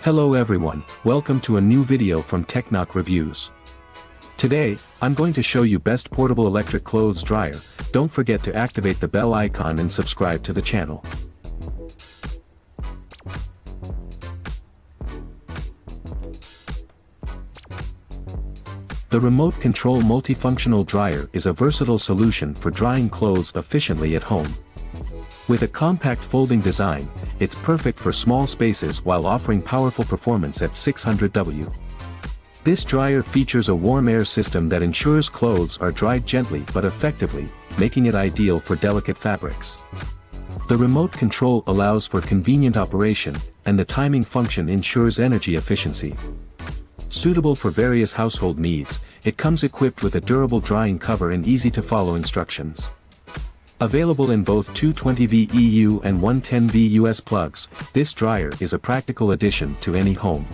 Hello everyone, welcome to a new video from Technoc Reviews. Today, I'm going to show you best portable electric clothes dryer. Don't forget to activate the bell icon and subscribe to the channel. The remote control multifunctional dryer is a versatile solution for drying clothes efficiently at home. With a compact folding design, it's perfect for small spaces while offering powerful performance at 600W. This dryer features a warm air system that ensures clothes are dried gently but effectively, making it ideal for delicate fabrics. The remote control allows for convenient operation, and the timing function ensures energy efficiency. Suitable for various household needs, it comes equipped with a durable drying cover and easy-to-follow instructions. Available in both 220V EU and 110V US plugs, this dryer is a practical addition to any home.